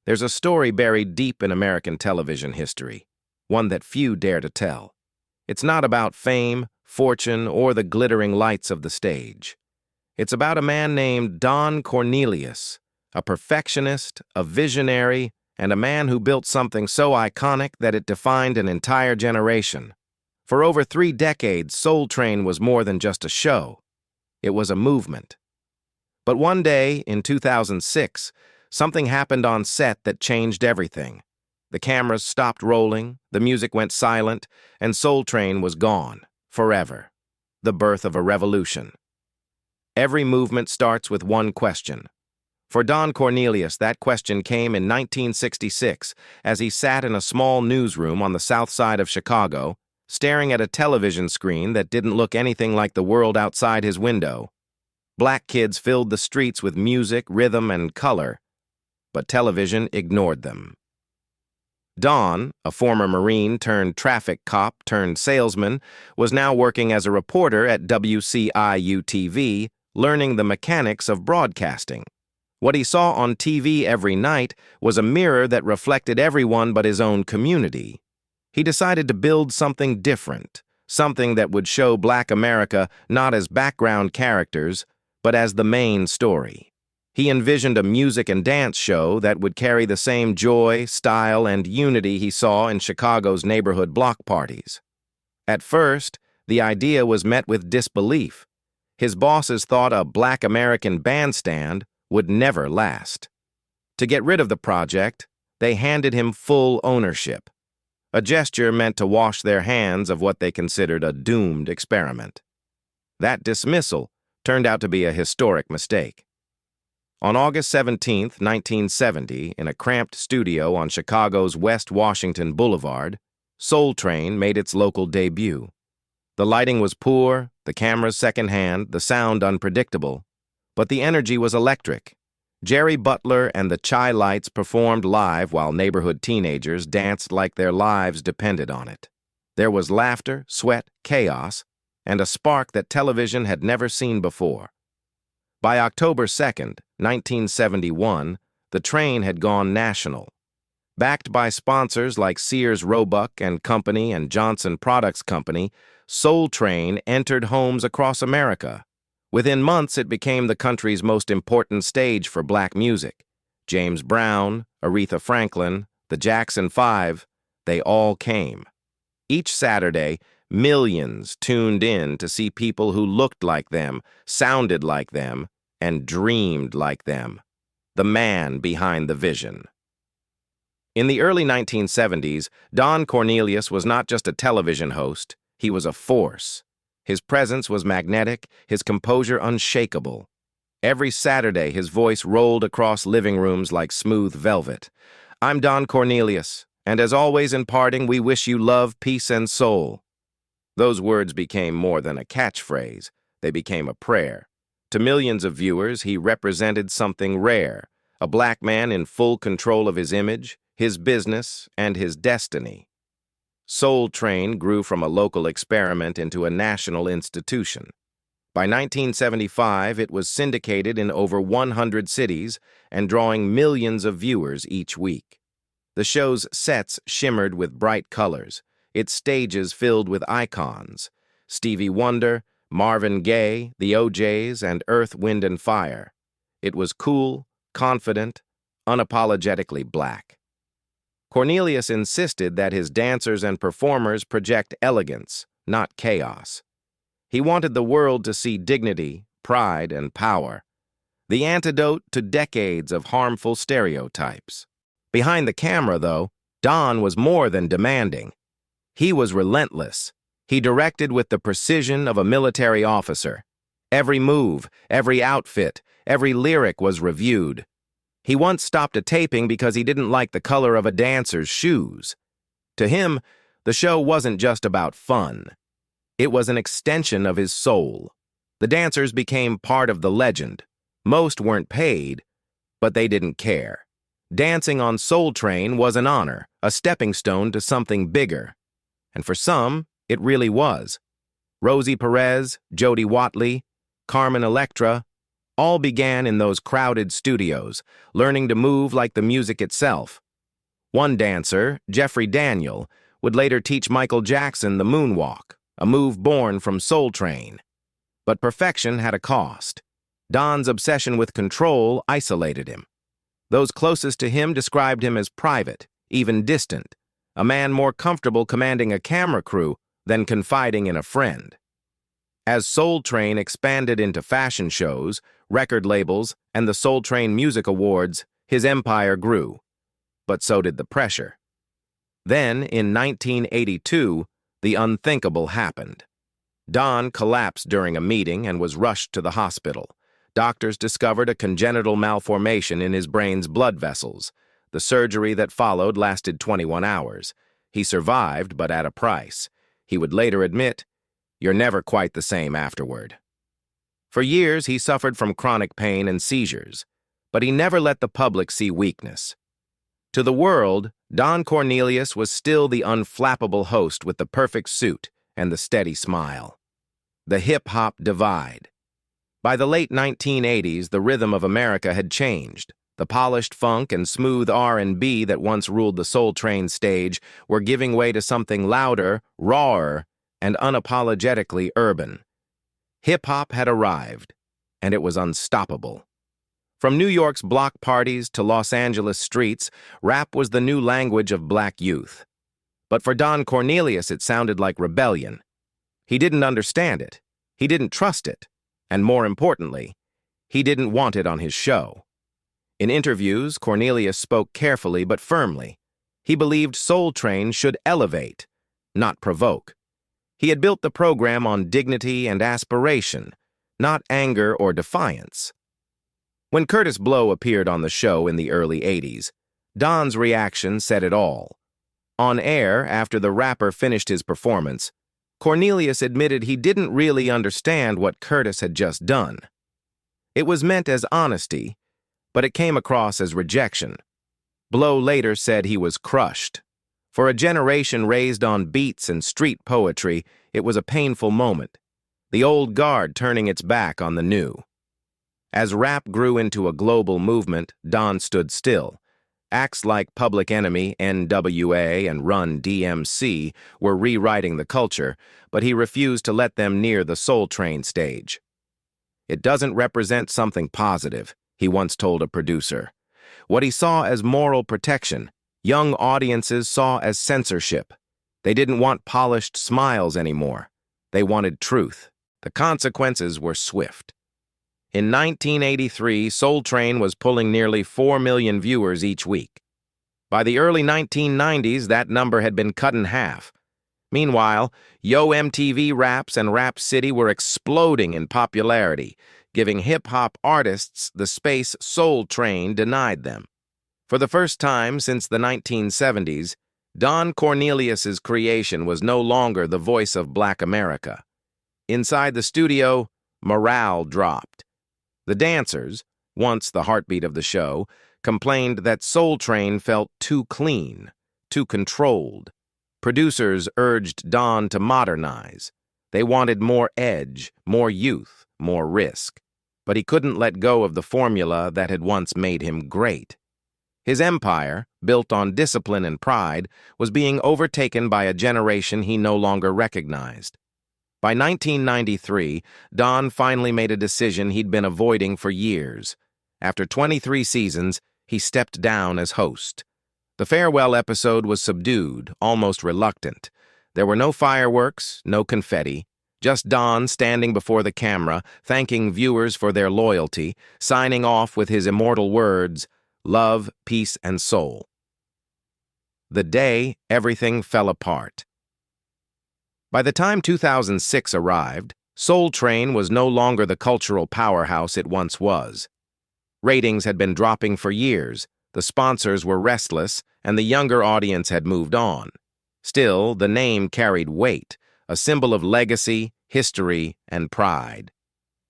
There's a story buried deep in American television history, one that few dare to tell. It's not about fame, fortune, or the glittering lights of the stage. It's about a man named Don Cornelius, a perfectionist, a visionary, and a man who built something so iconic that it defined an entire generation. For over 3 decades, Soul Train was more than just a show. It was a movement. But one day, in 2006, something happened on set that changed everything. The cameras stopped rolling, the music went silent, and Soul Train was gone, forever. The birth of a revolution. Every movement starts with one question. For Don Cornelius, that question came in 1966 as he sat in a small newsroom on the south side of Chicago, staring at a television screen that didn't look anything like the world outside his window. Black kids filled the streets with music, rhythm, and color, but television ignored them. Don, a former Marine turned traffic cop turned salesman, was now working as a reporter at WCIU-TV, learning the mechanics of broadcasting. What he saw on TV every night was a mirror that reflected everyone but his own community. He decided to build something different, something that would show Black America not as background characters, but as the main story. He envisioned a music and dance show that would carry the same joy, style, and unity he saw in Chicago's neighborhood block parties. At first, the idea was met with disbelief. His bosses thought a Black American bandstand would never last. To get rid of the project, they handed him full ownership, a gesture meant to wash their hands of what they considered a doomed experiment. That dismissal turned out to be a historic mistake. On August 17, 1970, in a cramped studio on Chicago's West Washington Boulevard, Soul Train made its local debut. The lighting was poor, the cameras secondhand, the sound unpredictable, but the energy was electric. Jerry Butler and the Chi-Lites performed live while neighborhood teenagers danced like their lives depended on it. There was laughter, sweat, chaos, and a spark that television had never seen before. By October 2, 1971, the train had gone national. Backed by sponsors like Sears Roebuck and Company and Johnson Products Company, Soul Train entered homes across America. Within months, it became the country's most important stage for Black music. James Brown, Aretha Franklin, the Jackson 5, they all came. Each Saturday, millions tuned in to see people who looked like them, sounded like them, and dreamed like them. The man behind the vision. In the early 1970s, Don Cornelius was not just a television host, he was a force. His presence was magnetic, his composure unshakable. Every Saturday, his voice rolled across living rooms like smooth velvet. I'm Don Cornelius, and as always in parting, we wish you love, peace, and soul. Those words became more than a catchphrase. They became a prayer. To millions of viewers, he represented something rare, a Black man in full control of his image, his business, and his destiny. Soul Train grew from a local experiment into a national institution. By 1975, it was syndicated in over 100 cities and drawing millions of viewers each week. The show's sets shimmered with bright colors, its stages filled with icons: Stevie Wonder, Marvin Gaye, the O'Jays, and Earth, Wind, and Fire. It was cool, confident, unapologetically Black. Cornelius insisted that his dancers and performers project elegance, not chaos. He wanted the world to see dignity, pride, and power, the antidote to decades of harmful stereotypes. Behind the camera, though, Don was more than demanding. He was relentless. He directed with the precision of a military officer. Every move, every outfit, every lyric was reviewed. He once stopped a taping because he didn't like the color of a dancer's shoes. To him, the show wasn't just about fun. It was an extension of his soul. The dancers became part of the legend. Most weren't paid, but they didn't care. Dancing on Soul Train was an honor, a stepping stone to something bigger. And for some, it really was. Rosie Perez, Jody Watley, Carmen Electra, All began in those crowded studios, learning to move like the music itself. One dancer, Jeffrey Daniel, would later teach Michael Jackson the moonwalk, a move born from Soul Train. But perfection had a cost. Don's obsession with control isolated him. Those closest to him described him as private, even distant, a man more comfortable commanding a camera crew than confiding in a friend. As Soul Train expanded into fashion shows, record labels, and the Soul Train Music Awards, his empire grew. But so did the pressure. Then, in 1982, the unthinkable happened. Don collapsed during a meeting and was rushed to the hospital. Doctors discovered a congenital malformation in his brain's blood vessels. The surgery that followed lasted 21 hours. He survived, but at a price. He would later admit, "You're never quite the same afterward." For years, he suffered from chronic pain and seizures, but he never let the public see weakness. To the world, Don Cornelius was still the unflappable host with the perfect suit and the steady smile. The hip-hop divide. By the late 1980s, the rhythm of America had changed. The polished funk and smooth R&B that once ruled the Soul Train stage were giving way to something louder, rawer, and unapologetically urban. Hip-hop had arrived, and it was unstoppable. From New York's block parties to Los Angeles streets, rap was the new language of black youth. But for Don Cornelius, it sounded like rebellion. He didn't understand it. He didn't trust it. And more importantly, he didn't want it on his show. In interviews, Cornelius spoke carefully but firmly. He believed Soul Train should elevate, not provoke. He had built the program on dignity and aspiration, not anger or defiance. When Curtis Blow appeared on the show in the early 80s, Don's reaction said it all. On air, after the rapper finished his performance, Cornelius admitted he didn't really understand what Curtis had just done. It was meant as honesty, but it came across as rejection. Blow later said he was crushed. For a generation raised on beats and street poetry, it was a painful moment, the old guard turning its back on the new. As rap grew into a global movement, Don stood still. Acts like Public Enemy, NWA, and Run DMC were rewriting the culture, but he refused to let them near the Soul Train stage. "It doesn't represent something positive," he once told a producer. What he saw as moral protection, young audiences saw as censorship. They didn't want polished smiles anymore. They wanted truth. The consequences were swift. In 1983, Soul Train was pulling nearly 4 million viewers each week. By the early 1990s, that number had been cut in half. Meanwhile, Yo MTV Raps and Rap City were exploding in popularity, giving hip-hop artists the space Soul Train denied them. For the first time since the 1970s, Don Cornelius's creation was no longer the voice of Black America. Inside the studio, morale dropped. The dancers, once the heartbeat of the show, complained that Soul Train felt too clean, too controlled. Producers urged Don to modernize. They wanted more edge, more youth, more risk. But he couldn't let go of the formula that had once made him great. His empire, built on discipline and pride, was being overtaken by a generation he no longer recognized. By 1993, Don finally made a decision he'd been avoiding for years. After 23 seasons, he stepped down as host. The farewell episode was subdued, almost reluctant. There were no fireworks, no confetti, just Don standing before the camera, thanking viewers for their loyalty, signing off with his immortal words, "Love, peace, and soul." The day everything fell apart. By the time 2006 arrived, Soul Train was no longer the cultural powerhouse it once was. Ratings had been dropping for years, the sponsors were restless, and the younger audience had moved on. Still, the name carried weight, a symbol of legacy, history, and pride.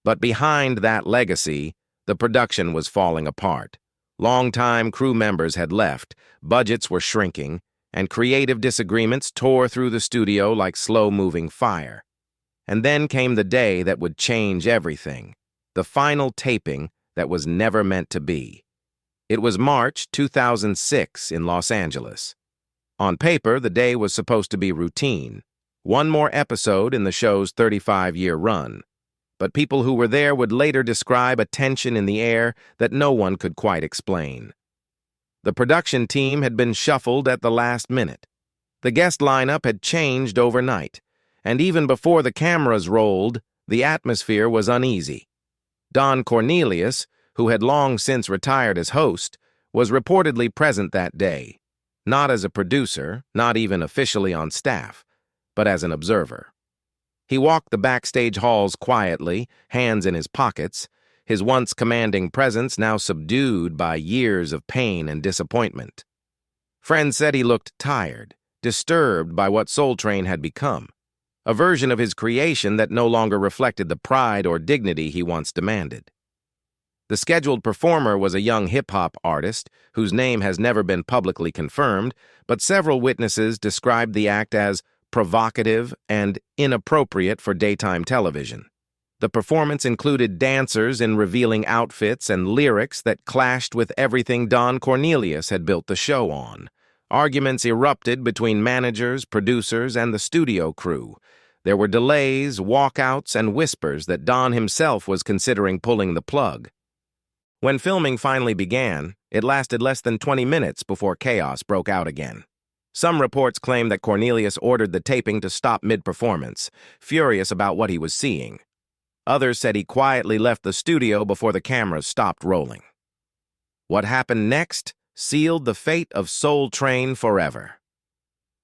But behind that legacy, the production was falling apart. Longtime crew members had left, budgets were shrinking, and creative disagreements tore through the studio like slow-moving fire. And then came the day that would change everything. the final taping that was never meant to be. It was March 2006 in Los Angeles. On paper, the day was supposed to be routine, one more episode in the show's 35-year run. But people who were there would later describe a tension in the air that no one could quite explain. The production team had been shuffled at the last minute. The guest lineup had changed overnight, and even before the cameras rolled, the atmosphere was uneasy. Don Cornelius, who had long since retired as host, was reportedly present that day, not as a producer, not even officially on staff, but as an observer. He walked the backstage halls quietly, hands in his pockets, his once commanding presence now subdued by years of pain and disappointment. Friends said he looked tired, disturbed by what Soul Train had become, a version of his creation that no longer reflected the pride or dignity he once demanded. The scheduled performer was a young hip-hop artist whose name has never been publicly confirmed, but several witnesses described the act as provocative and inappropriate for daytime television. The performance included dancers in revealing outfits and lyrics that clashed with everything Don Cornelius had built the show on. Arguments erupted between managers, producers, and the studio crew. There were delays, walkouts, and whispers that Don himself was considering pulling the plug. When filming finally began, it lasted less than 20 minutes before chaos broke out again. Some reports claim that Cornelius ordered the taping to stop mid-performance, furious about what he was seeing. Others said he quietly left the studio before the cameras stopped rolling. What happened next sealed the fate of Soul Train forever.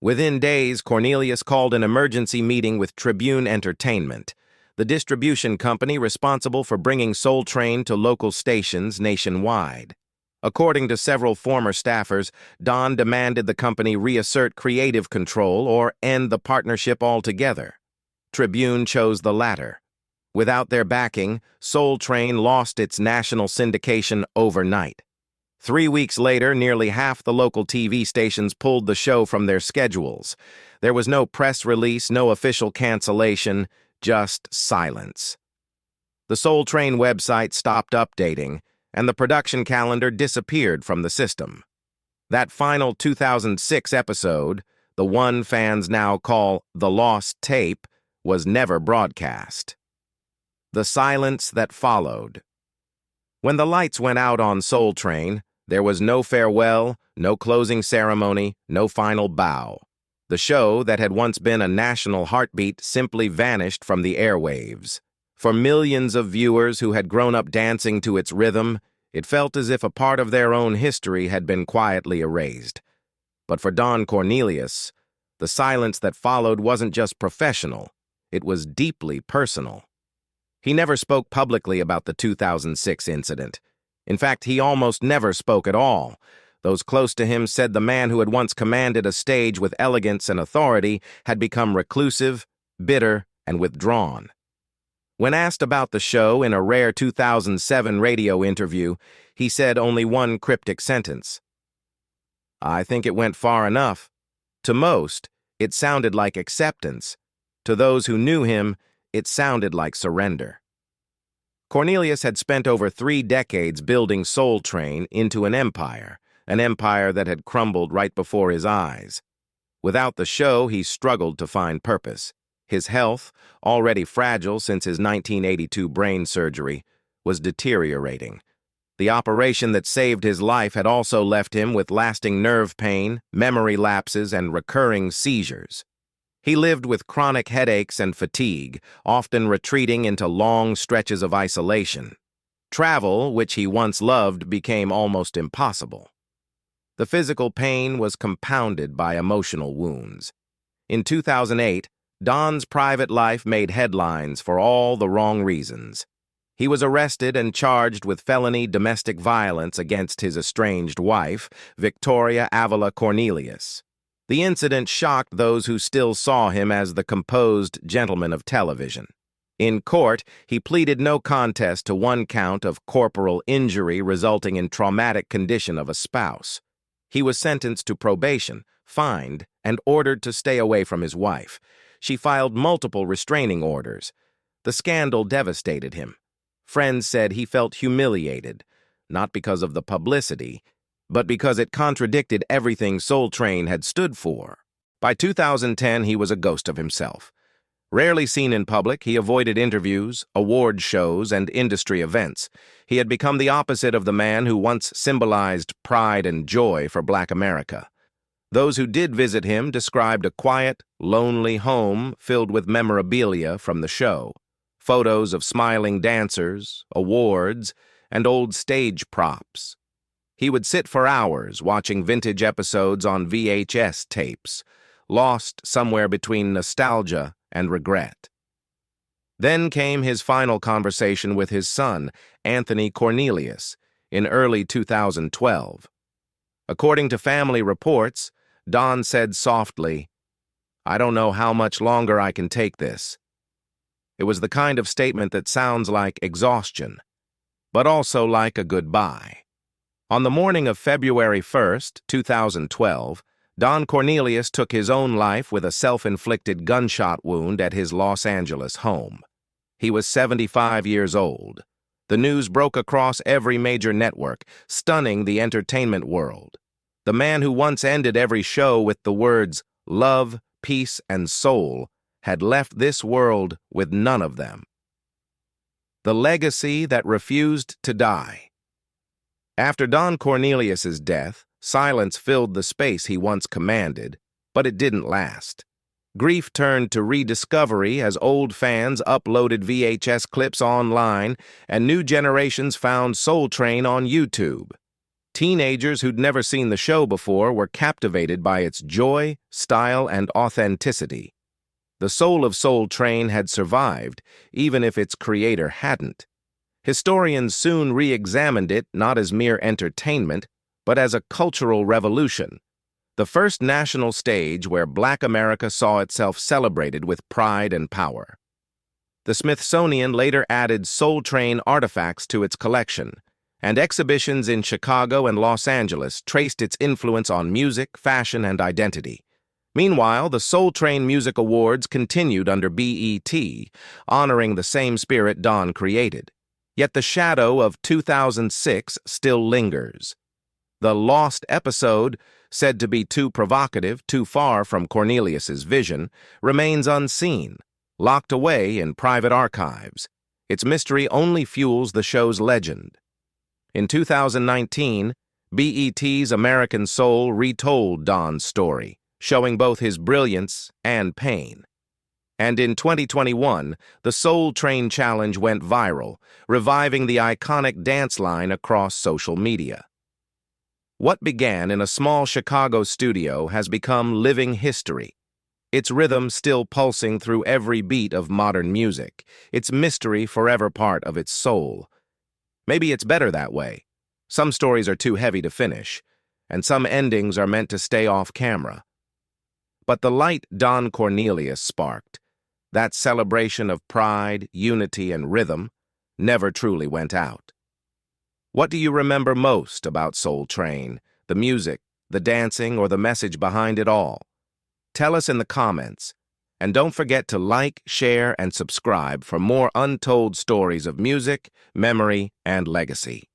Within days, Cornelius called an emergency meeting with Tribune Entertainment, the distribution company responsible for bringing Soul Train to local stations nationwide. According to several former staffers, Don demanded the company reassert creative control or end the partnership altogether. Tribune chose the latter. Without their backing, Soul Train lost its national syndication overnight. 3 weeks later, nearly half the local TV stations pulled the show from their schedules. There was no press release, no official cancellation, just silence. The Soul Train website stopped updating, and the production calendar disappeared from the system. That final 2006 episode, the one fans now call The Lost Tape, was never broadcast. The silence that followed. When the lights went out on Soul Train, there was no farewell, no closing ceremony, no final bow. The show that had once been a national heartbeat simply vanished from the airwaves. For millions of viewers who had grown up dancing to its rhythm, it felt as if a part of their own history had been quietly erased. But for Don Cornelius, the silence that followed wasn't just professional, it was deeply personal. He never spoke publicly about the 2006 incident. In fact, he almost never spoke at all. Those close to him said the man who had once commanded a stage with elegance and authority had become reclusive, bitter, and withdrawn. When asked about the show in a rare 2007 radio interview, he said only one cryptic sentence. "I think it went far enough. To most, it sounded like acceptance. To those who knew him, it sounded like surrender." Cornelius had spent over 3 decades building Soul Train into an empire that had crumbled right before his eyes. Without the show, he struggled to find purpose. His health, already fragile since his 1982 brain surgery, was deteriorating. The operation that saved his life had also left him with lasting nerve pain, memory lapses, and recurring seizures. He lived with chronic headaches and fatigue, often retreating into long stretches of isolation. Travel, which he once loved, became almost impossible. The physical pain was compounded by emotional wounds. In 2008, Don's private life made headlines for all the wrong reasons. He was arrested and charged with felony domestic violence against his estranged wife, Victoria Avila Cornelius. The incident shocked those who still saw him as the composed gentleman of television. In court, he pleaded no contest to one count of corporal injury resulting in traumatic condition of a spouse. He was sentenced to probation, fined, and ordered to stay away from his wife. She filed multiple restraining orders. The scandal devastated him. friends said he felt humiliated, not because of the publicity, but because it contradicted everything Soul Train had stood for. By 2010, he was a ghost of himself. Rarely seen in public, he avoided interviews, award shows, and industry events. He had become the opposite of the man who once symbolized pride and joy for Black America. Those who did visit him described a quiet, lonely home filled with memorabilia from the show, photos of smiling dancers, awards, and old stage props. He would sit for hours watching vintage episodes on VHS tapes, lost somewhere between nostalgia and regret. Then came his final conversation with his son, Anthony Cornelius, in early 2012. According to family reports, Don said softly, "I don't know how much longer I can take this." It was the kind of statement that sounds like exhaustion, but also like a goodbye. On the morning of February 1st, 2012, Don Cornelius took his own life with a self-inflicted gunshot wound at his Los Angeles home. He was 75 years old. The news broke across every major network, stunning the entertainment world. The man who once ended every show with the words, "love, peace, and soul," had left this world with none of them. The legacy that refused to die. After Don Cornelius's death, silence filled the space he once commanded, but it didn't last. Grief turned to rediscovery as old fans uploaded VHS clips online and new generations found Soul Train on YouTube. Teenagers who'd never seen the show before were captivated by its joy, style, and authenticity. The soul of Soul Train had survived, even if its creator hadn't. Historians soon re-examined it not as mere entertainment, but as a cultural revolution, the first national stage where Black America saw itself celebrated with pride and power. The Smithsonian later added Soul Train artifacts to its collection, and exhibitions in Chicago and Los Angeles traced its influence on music, fashion, and identity. Meanwhile, the Soul Train Music Awards continued under BET, honoring the same spirit Don created. Yet the shadow of 2006 still lingers. The lost episode, said to be too provocative, too far from Cornelius's vision, remains unseen, locked away in private archives. Its mystery only fuels the show's legend. In 2019, BET's American Soul retold Don's story, showing both his brilliance and pain. And in 2021, the Soul Train Challenge went viral, reviving the iconic dance line across social media. What began in a small Chicago studio has become living history, its rhythm still pulsing through every beat of modern music, its mystery forever part of its soul. Maybe it's better that way. Some stories are too heavy to finish, and some endings are meant to stay off camera. But the light Don Cornelius sparked, that celebration of pride, unity, and rhythm, never truly went out. What do you remember most about Soul Train, the music, the dancing, or the message behind it all? Tell us in the comments, and don't forget to like, share, and subscribe for more untold stories of music, memory, and legacy.